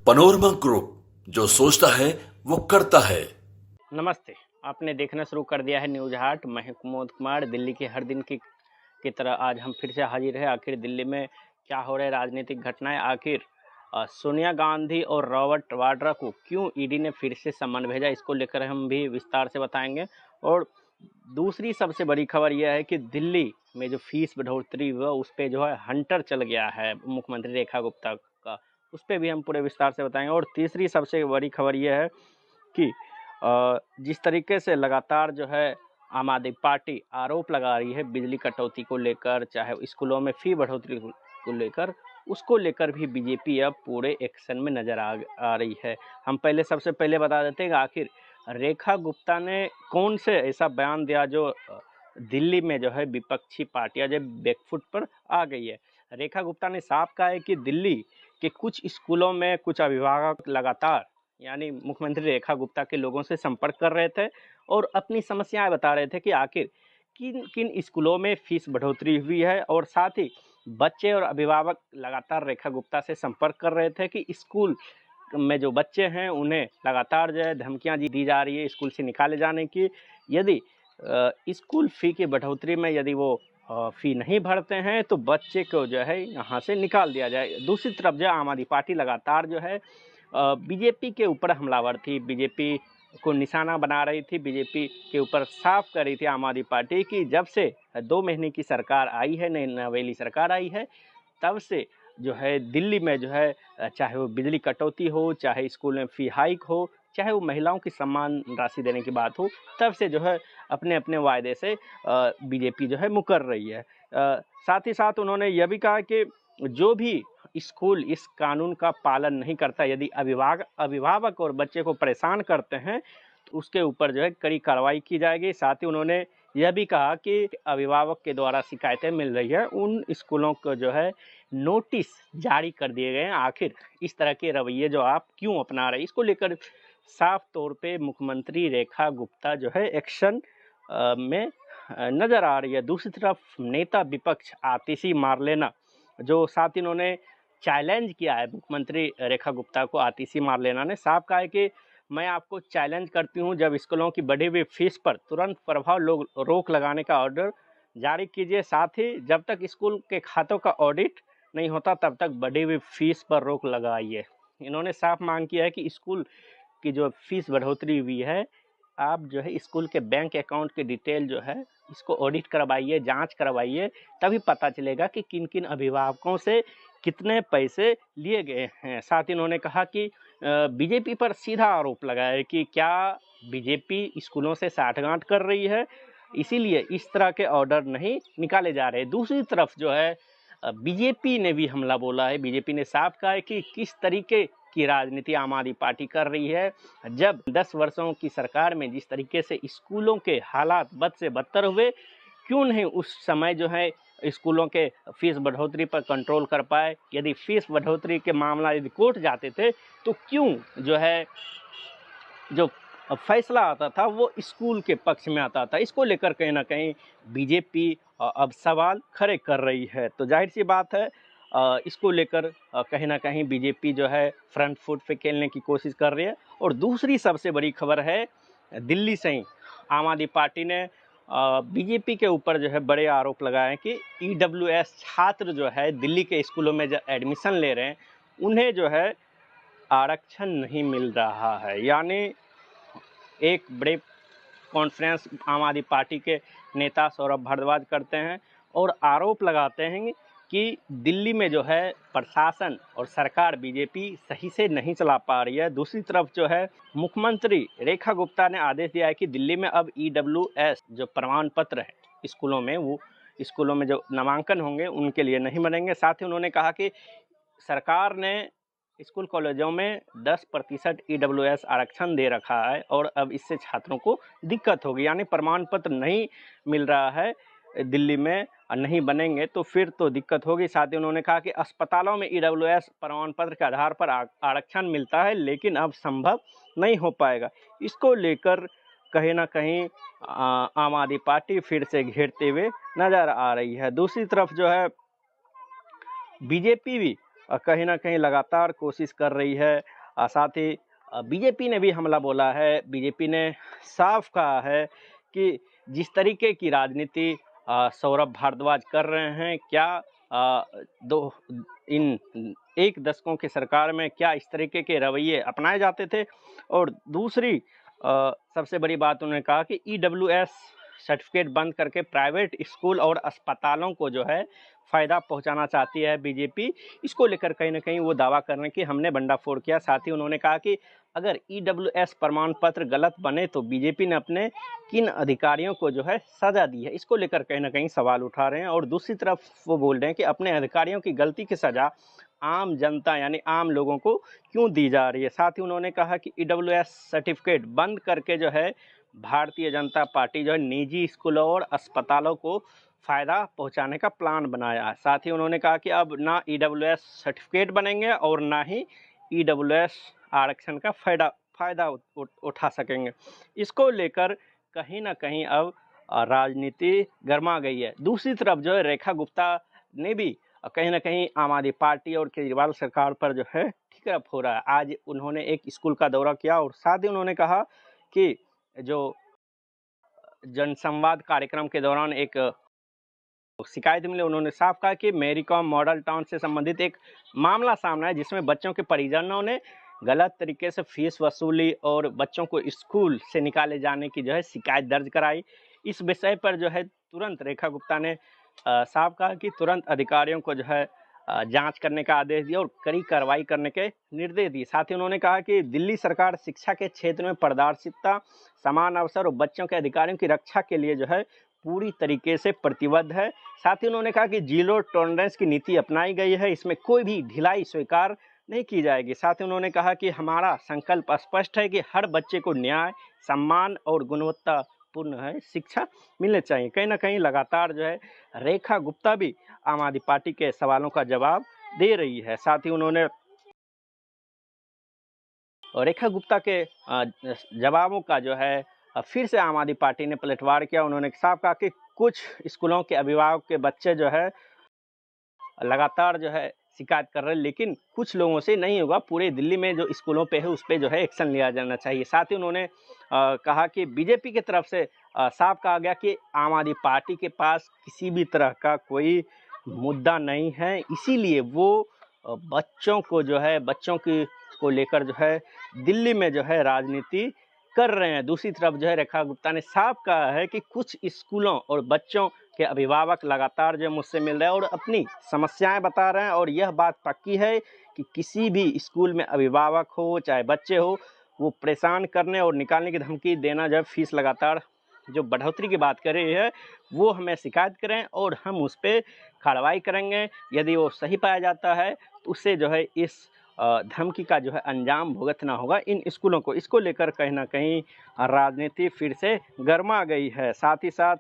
Panorama group, जो सोचता है वो करता है। नमस्ते, आपने देखना शुरू कर दिया है न्यूज हाट। मैं हूं कुमोद कुमार। दिल्ली के हर दिन की तरह आज हम फिर से हाजिर है। आखिर दिल्ली में क्या हो रहा है, राजनीतिक घटनाएं, आखिर सोनिया गांधी और रॉबर्ट वाड्रा को क्यों ईडी ने फिर से सम्मन भेजा, इसको लेकर हम भी विस्तार से बताएंगे। और दूसरी सबसे बड़ी खबर यह है कि दिल्ली में जो फीस बढ़ोतरी हुआ उस पर जो है हंटर चल गया है मुख्यमंत्री रेखा गुप्ता का, उस पर भी हम पूरे विस्तार से बताएंगे। और तीसरी सबसे बड़ी खबर यह है कि जिस तरीके से लगातार जो है आम आदमी पार्टी आरोप लगा रही है बिजली कटौती को लेकर, चाहे स्कूलों में फी बढ़ोतरी को लेकर, उसको लेकर भी बीजेपी अब पूरे एक्शन में नजर आ रही है। हम सबसे पहले बता देते हैं कि आखिर रेखा गुप्ता ने कौन से ऐसा बयान दिया जो दिल्ली में जो है विपक्षी पार्टियां जब बैकफुट पर आ गई है। रेखा गुप्ता ने साफ कहा है कि दिल्ली के कुछ स्कूलों में कुछ अभिभावक लगातार यानी मुख्यमंत्री रेखा गुप्ता के लोगों से संपर्क कर रहे थे और अपनी समस्याएं बता रहे थे कि आखिर किन किन स्कूलों में फीस बढ़ोतरी हुई है। और साथ ही बच्चे और अभिभावक लगातार रेखा गुप्ता से संपर्क कर रहे थे कि स्कूल में जो बच्चे हैं उन्हें लगातार जो है धमकियां दी जा रही है स्कूल से निकाले जाने की। यदि स्कूल फी की बढ़ोतरी में यदि वो फी नहीं भरते हैं तो बच्चे को जो है यहाँ से निकाल दिया जाए। दूसरी तरफ जो आम आदमी पार्टी लगातार जो है बीजेपी के ऊपर हमलावर थी, बीजेपी को निशाना बना रही थी, बीजेपी के ऊपर साफ कर रही थी आम आदमी पार्टी की जब से 2 महीने की सरकार आई है, नई नवेली सरकार आई है, तब से जो है दिल्ली में जो है चाहे वो बिजली कटौती हो, चाहे स्कूल में फी हाइक हो, चाहे वो महिलाओं की सम्मान राशि देने की बात हो, तब से जो है अपने अपने वायदे से बीजेपी जो है मुकर रही है। साथ ही साथ उन्होंने यह भी कहा कि जो भी स्कूल इस कानून का पालन नहीं करता, यदि अभिभावक और बच्चे को परेशान करते हैं तो उसके ऊपर जो है कड़ी कार्रवाई की जाएगी। साथ ही उन्होंने यह भी कहा कि अभिभावक के द्वारा शिकायतें मिल रही है, उन स्कूलों को जो है नोटिस जारी कर दिए गए हैं। आखिर इस तरह के रवैये जो आप क्यों अपना रहे हैं, इसको लेकर साफ तौर पे मुख्यमंत्री रेखा गुप्ता जो है एक्शन में नजर आ रही है। दूसरी तरफ नेता विपक्ष आतिशी मारलेना जो साथ इन्होंने चैलेंज किया है मुख्यमंत्री रेखा गुप्ता को, आतिशी मारलेना ने साफ कहा है कि मैं आपको चैलेंज करती हूं, जब स्कूलों की बढ़ी हुई फीस पर तुरंत प्रभाव रोक लगाने का ऑर्डर जारी कीजिए। साथ ही जब तक स्कूल के खातों का ऑडिट नहीं होता तब तक बढ़ी हुई फीस पर रोक लगाइए। इन्होंने साफ मांग किया है कि स्कूल की जो फीस बढ़ोतरी हुई है, आप जो है स्कूल के बैंक अकाउंट की डिटेल जो है इसको ऑडिट करवाइए, जांच करवाइए, तभी पता चलेगा कि किन किन अभिभावकों से कितने पैसे लिए गए हैं। साथ ही इन्होंने कहा कि बीजेपी पर सीधा आरोप लगाया कि क्या बीजेपी स्कूलों से साठगांठ कर रही है, इसीलिए इस तरह के ऑर्डर नहीं निकाले जा रहे। दूसरी तरफ जो है बीजेपी ने भी हमला बोला है। बीजेपी ने साफ कहा है कि किस तरीके की राजनीति आम आदमी पार्टी कर रही है, जब 10 वर्षों की सरकार में जिस तरीके से स्कूलों के हालात बद से बदतर हुए, क्यों नहीं उस समय जो है स्कूलों के फीस बढ़ोतरी पर कंट्रोल कर पाए। यदि फीस बढ़ोतरी के मामला यदि कोर्ट जाते थे तो क्यों जो है जो फैसला आता था वो स्कूल के पक्ष में आता था। इसको लेकर कहीं ना कहीं बीजेपी अब सवाल खड़े कर रही है। तो जाहिर सी बात है इसको लेकर कहीं ना कहीं बीजेपी जो है फ्रंट फुट पे खेलने की कोशिश कर रही है। और दूसरी सबसे बड़ी खबर है दिल्ली से ही आम आदमी पार्टी ने बीजेपी के ऊपर जो है बड़े आरोप लगाए हैं कि ईडब्ल्यूएस छात्र जो है दिल्ली के स्कूलों में जो एडमिशन ले रहे हैं उन्हें जो है आरक्षण नहीं मिल रहा है। यानी एक बड़े कॉन्फ्रेंस आम आदमी पार्टी के नेता सौरभ भारद्वाज करते हैं और आरोप लगाते हैं कि दिल्ली में जो है प्रशासन और सरकार बीजेपी सही से नहीं चला पा रही है। दूसरी तरफ जो है मुख्यमंत्री रेखा गुप्ता ने आदेश दिया है कि दिल्ली में अब ईडब्ल्यूएस जो प्रमाण पत्र है स्कूलों में, वो स्कूलों में जो नामांकन होंगे उनके लिए नहीं बनेंगे। साथ ही उन्होंने कहा कि सरकार ने स्कूल कॉलेजों में 10% ईडब्ल्यूएस आरक्षण दे रखा है और अब इससे छात्रों को दिक्कत होगी। यानी प्रमाण पत्र नहीं मिल रहा है दिल्ली में, नहीं बनेंगे तो फिर तो दिक्कत होगी। साथ ही उन्होंने कहा कि अस्पतालों में ईडब्ल्यूएस प्रमाण पत्र के आधार पर आरक्षण मिलता है, लेकिन अब संभव नहीं हो पाएगा। इसको लेकर कहीं ना कहीं आम आदमी पार्टी फिर से घेरते हुए नजर आ रही है। दूसरी तरफ जो है बीजेपी भी कहीं ना कहीं लगातार कोशिश कर रही है साथ ही बीजेपी ने भी हमला बोला है। बीजेपी ने साफ कहा है कि जिस तरीके की राजनीति सौरभ भारद्वाज कर रहे हैं, क्या दो इन एक दशकों की सरकार में क्या इस तरीके के रवैये अपनाए जाते थे। और दूसरी सबसे बड़ी बात उन्होंने कहा कि ईडब्ल्यूएस सर्टिफिकेट बंद करके प्राइवेट स्कूल और अस्पतालों को जो है फ़ायदा पहुंचाना चाहती है बीजेपी। इसको लेकर कहीं ना कहीं वो दावा कर रहे हैं कि हमने भंडाफोड़ किया। साथ ही उन्होंने कहा कि अगर ईडब्ल्यूएस प्रमाण पत्र गलत बने तो बीजेपी ने अपने किन अधिकारियों को जो है सजा दी है, इसको लेकर कहीं ना कहीं सवाल उठा रहे हैं। और दूसरी तरफ वो बोल रहे हैं कि अपने अधिकारियों की गलती की सजा आम जनता यानी आम लोगों को क्यों दी जा रही है। साथ ही उन्होंने कहा कि ईडब्ल्यूएस सर्टिफिकेट बंद करके जो है भारतीय जनता पार्टी जो है निजी स्कूलों और अस्पतालों को फ़ायदा पहुंचाने का प्लान बनाया है। साथ ही उन्होंने कहा कि अब ना ईडब्ल्यूएस सर्टिफिकेट बनेंगे और ना ही ईडब्ल्यूएस आरक्षण का फ़ायदा उठा सकेंगे। इसको लेकर कहीं ना कहीं अब राजनीति गर्मा गई है। दूसरी तरफ जो है रेखा गुप्ता ने भी कहीं ना कहीं आम आदमी पार्टी और केजरीवाल सरकार पर जो है ठिकरप हो रहा है। आज उन्होंने एक स्कूल का दौरा किया और साथ ही उन्होंने कहा कि जो जनसंवाद कार्यक्रम के दौरान एक शिकायत मिली, उन्होंने साफ कहा कि मेरी कॉम मॉडल टाउन से संबंधित एक मामला सामने है जिसमें बच्चों के परिजनों ने गलत तरीके से फीस वसूली और बच्चों को स्कूल से निकाले जाने की जो है शिकायत दर्ज कराई। इस विषय पर जो है तुरंत रेखा गुप्ता ने साफ कहा कि तुरंत अधिकारियों को जो है जांच करने का आदेश दिया और कड़ी कार्रवाई करने के निर्देश दिए। साथ ही उन्होंने कहा कि दिल्ली सरकार शिक्षा के क्षेत्र में पारदर्शिता, समान अवसर और बच्चों के अधिकारों की रक्षा के लिए जो है पूरी तरीके से प्रतिबद्ध है। साथ ही उन्होंने कहा कि जीरो टॉलरेंस की नीति अपनाई गई है, इसमें कोई भी ढिलाई स्वीकार नहीं की जाएगी। साथ ही उन्होंने कहा कि हमारा संकल्प स्पष्ट है कि हर बच्चे को न्याय, सम्मान और गुणवत्तापूर्ण है शिक्षा मिलनी चाहिए। कहीं ना कहीं लगातार जो है रेखा गुप्ता भी आम आदमी पार्टी के सवालों का जवाब दे रही है। साथ ही उन्होंने रेखा गुप्ता के जवाबों का जो है फिर से आम आदमी पार्टी ने पलटवार किया। उन्होंने साफ कहा कि कुछ स्कूलों के अभिभावक के बच्चे जो है लगातार जो है शिकायत कर रहे हैं, लेकिन कुछ लोगों से नहीं होगा। पूरे दिल्ली में जो स्कूलों पे है उस पर जो है एक्शन लिया जाना चाहिए। साथ ही उन्होंने कहा कि बीजेपी की तरफ से साफ कहा गया कि आम आदमी पार्टी के पास किसी भी तरह का कोई मुद्दा नहीं है, इसीलिए वो बच्चों को जो है बच्चों की को लेकर जो है दिल्ली में जो है राजनीति कर रहे हैं। दूसरी तरफ जो है रेखा गुप्ता ने साफ कहा है कि कुछ स्कूलों और बच्चों के अभिभावक लगातार जो मुझसे मिल रहे हैं और अपनी समस्याएं बता रहे हैं। और यह बात पक्की है कि किसी भी स्कूल में अभिभावक हो चाहे बच्चे हो, वो परेशान करने और निकालने की धमकी देना, जब फीस लगातार जो बढ़ोतरी की बात कर रही है वो हमें शिकायत करें और हम उस पर कार्रवाई करेंगे। यदि वो सही पाया जाता है तो उससे जो है इस धमकी का जो है अंजाम भुगतना होगा इन स्कूलों को। इसको लेकर कहीं ना कहीं राजनीति फिर से गर्मा गई है। साथ ही साथ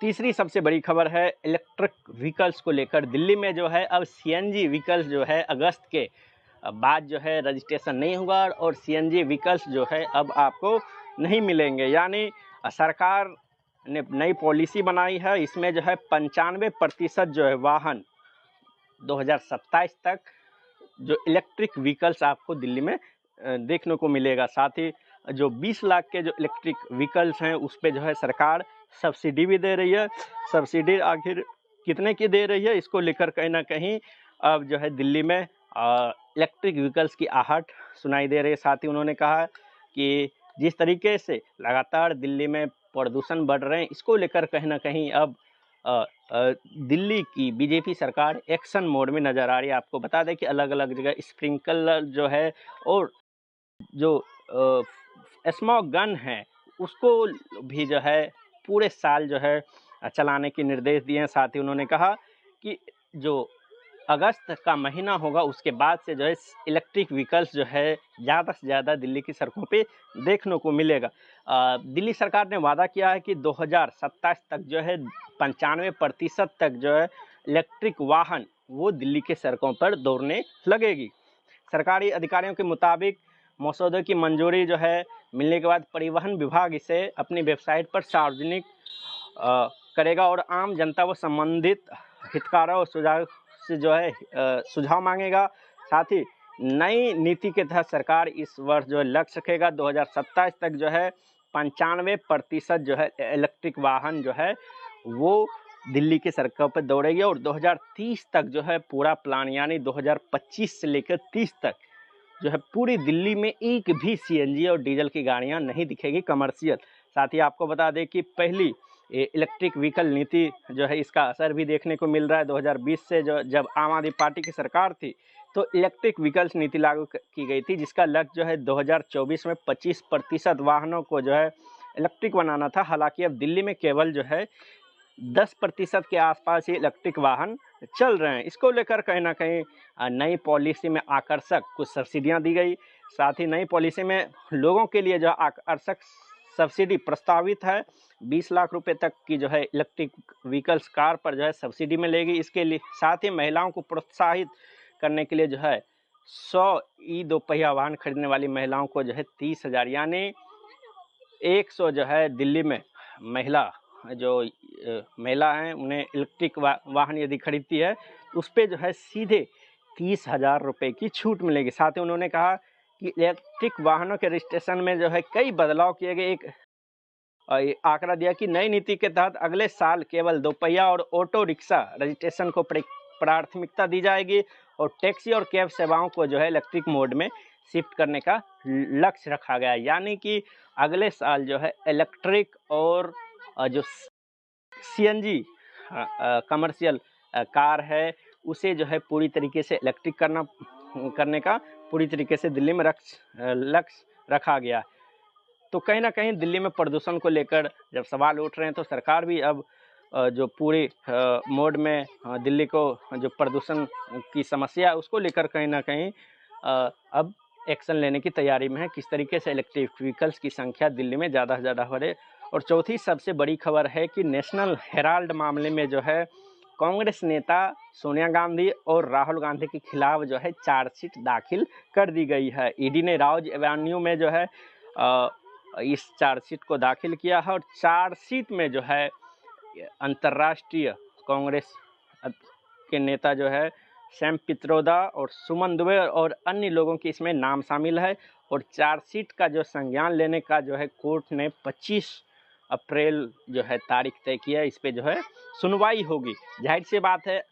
तीसरी सबसे बड़ी खबर है इलेक्ट्रिक व्हीकल्स को लेकर। दिल्ली में जो है अब सीएनजी व्हीकल्स जो है अगस्त के बाद जो है रजिस्ट्रेशन नहीं होगा और सीएनजी व्हीकल्स जो है अब आपको नहीं मिलेंगे। यानी सरकार ने नई पॉलिसी बनाई है, इसमें जो है 95% जो है वाहन 2027 तक जो इलेक्ट्रिक व्हीकल्स आपको दिल्ली में देखने को मिलेगा। साथ ही जो 20 लाख के जो इलेक्ट्रिक व्हीकल्स हैं उस पर जो है सरकार सब्सिडी भी दे रही है। सब्सिडी आखिर कितने की दे रही है, इसको लेकर कहीं ना कहीं अब जो है दिल्ली में इलेक्ट्रिक व्हीकल्स की आहट सुनाई दे रही है। साथ ही उन्होंने कहा कि जिस तरीके से लगातार दिल्ली में प्रदूषण बढ़ रहे हैं, इसको लेकर कहीं ना कहीं अब दिल्ली की बीजेपी सरकार एक्शन मोड में नज़र आ रही है। आपको बता दें कि अलग अलग जगह स्प्रिंकलर जो है और जो स्मॉग गन है उसको भी जो है पूरे साल जो है चलाने के निर्देश दिए हैं। साथ ही उन्होंने कहा कि जो अगस्त का महीना होगा उसके बाद से जो है इलेक्ट्रिक व्हीकल्स जो है ज़्यादा से ज़्यादा दिल्ली की सड़कों पे देखने को मिलेगा। दिल्ली सरकार ने वादा किया है कि 2027 तक जो है 95% तक जो है इलेक्ट्रिक वाहन वो दिल्ली के सड़कों पर दौड़ने लगेगी। सरकारी अधिकारियों के मुताबिक मसौदे की मंजूरी जो है मिलने के बाद परिवहन विभाग इसे अपनी वेबसाइट पर सार्वजनिक करेगा और आम जनता व संबंधित हितधारकों और सुझाव से जो है सुझाव मांगेगा। साथ ही नई नीति के तहत सरकार इस वर्ष जो है लक्ष्य रखेगा 2027 तक जो है 95% जो है इलेक्ट्रिक वाहन जो है वो दिल्ली की सड़कों पर दौड़ेगी, और 2030 तक जो है पूरा प्लान यानी 2025 से लेकर 30 तक जो है पूरी दिल्ली में एक भी सीएनजी और डीजल की गाड़ियां नहीं दिखेगी कमर्शियल। साथ ही आपको बता दें कि पहली इलेक्ट्रिक व्हीकल नीति जो है इसका असर भी देखने को मिल रहा है। 2020 से जो जब आम आदमी पार्टी की सरकार थी तो इलेक्ट्रिक व्हीकल्स नीति लागू की गई थी, जिसका लक्ष्य जो है 2024 में 25% वाहनों को जो है इलेक्ट्रिक बनाना था। हालांकि अब दिल्ली में केवल जो है 10% के आसपास ही इलेक्ट्रिक वाहन चल रहे हैं। इसको लेकर कहीं ना कहीं नई पॉलिसी में आकर्षक कुछ सब्सिडियां दी गई। साथ ही नई पॉलिसी में लोगों के लिए जो आकर्षक सब्सिडी प्रस्तावित है, 20 लाख रुपए तक की जो है इलेक्ट्रिक व्हीकल्स कार पर जो है सब्सिडी मिलेगी। इसके लिए साथ ही महिलाओं को प्रोत्साहित करने के लिए जो है 100 ई दोपहिया वाहन खरीदने वाली महिलाओं को जो है 30,000 यानी 100 जो है दिल्ली में महिला हैं उन्हें इलेक्ट्रिक वाहन यदि खरीदती है तो उस पर जो है सीधे 30,000 रुपये की छूट मिलेगी। साथ ही उन्होंने कहा कि इलेक्ट्रिक वाहनों के रजिस्ट्रेशन में जो है कई बदलाव किए गए। एक आंकड़ा दिया कि नई नीति के तहत अगले साल केवल दोपहिया और ऑटो रिक्शा रजिस्ट्रेशन को प्राथमिकता दी जाएगी, और टैक्सी और कैब सेवाओं को जो है इलेक्ट्रिक मोड में शिफ्ट करने का लक्ष्य रखा गया है। यानी कि अगले साल जो है इलेक्ट्रिक और जो सीएनजी कमर्शियल कार है उसे जो है पूरी तरीके से इलेक्ट्रिक करने का पूरी तरीके से दिल्ली में लक्ष्य रखा गया। तो कहीं ना कहीं दिल्ली में प्रदूषण को लेकर जब सवाल उठ रहे हैं तो सरकार भी अब जो पूरी मोड में दिल्ली को जो प्रदूषण की समस्या है उसको लेकर कहीं ना कहीं अब एक्शन लेने की तैयारी में है। किस तरीके से इलेक्ट्रिक व्हीकल्स की संख्या दिल्ली में ज़्यादा से ज़्यादा हो रही है। और चौथी सबसे बड़ी खबर है कि नेशनल हेराल्ड मामले में जो है कांग्रेस नेता सोनिया गांधी और राहुल गांधी के खिलाफ जो है चार्जशीट दाखिल कर दी गई है। ईडी ने राउज एवेन्यू में जो है इस चार्जशीट को दाखिल किया है, और चार्जशीट में जो है अंतर्राष्ट्रीय कांग्रेस के नेता जो है सैम पित्रोदा और सुमन दुबे और अन्य लोगों की इसमें नाम शामिल है। और चार्जशीट का जो संज्ञान लेने का जो है कोर्ट ने 25 अप्रैल जो है तारीख तय किया। इस पे जो है सुनवाई होगी। जाहिर सी बात है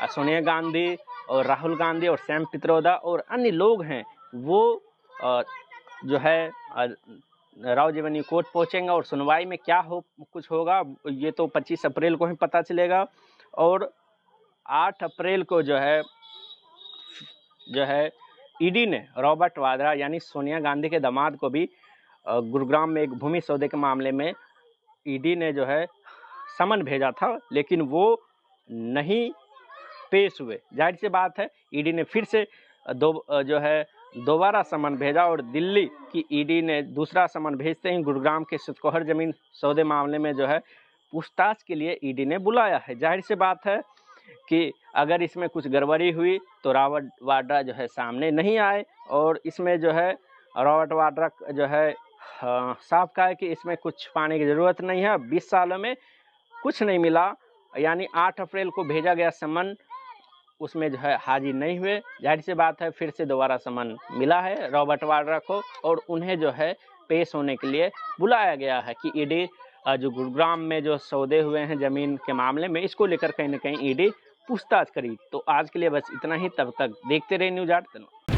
सोनिया गांधी और राहुल गांधी और सैम पित्रोदा और अन्य लोग हैं वो जो है राउज एवेन्यू कोर्ट पहुंचेंगे, और सुनवाई में क्या कुछ होगा ये तो 25 अप्रैल को ही पता चलेगा। और 8 अप्रैल को जो है ईडी ने रॉबर्ट वाड्रा यानी सोनिया गांधी के दामाद को भी गुरुग्राम में एक भूमि सौदे के मामले में ईडी ने जो है समन भेजा था, लेकिन वो नहीं पेश हुए। जाहिर सी बात है ईडी ने फिर से दोबारा समन भेजा, और दिल्ली की ईडी ने दूसरा समन भेजते ही गुरुग्राम के सुतकोहर जमीन सौदे मामले में जो है पूछताछ के लिए ईडी ने बुलाया है। जाहिर सी बात है कि अगर इसमें कुछ गड़बड़ी हुई तो रॉबर्ट वाड्रा जो है सामने नहीं आए, और इसमें जो है रॉबर्ट वाड्रा जो है साफ कहा है कि इसमें कुछ पाने की ज़रूरत नहीं है। 20 सालों में कुछ नहीं मिला, यानी 8 अप्रैल को भेजा गया समन उसमें जो है हाजिर नहीं हुए। जाहिर सी बात है फिर से दोबारा समन मिला है रॉबर्ट वाड्रा को, और उन्हें जो है पेश होने के लिए बुलाया गया है कि ईडी जो गुरुग्राम में जो सौदे हुए हैं ज़मीन के मामले में इसको लेकर कहीं ना कहीं ईडी पूछताछ करी। तो आज के लिए बस इतना ही, तब तक देखते रहे न्यूज़ 8।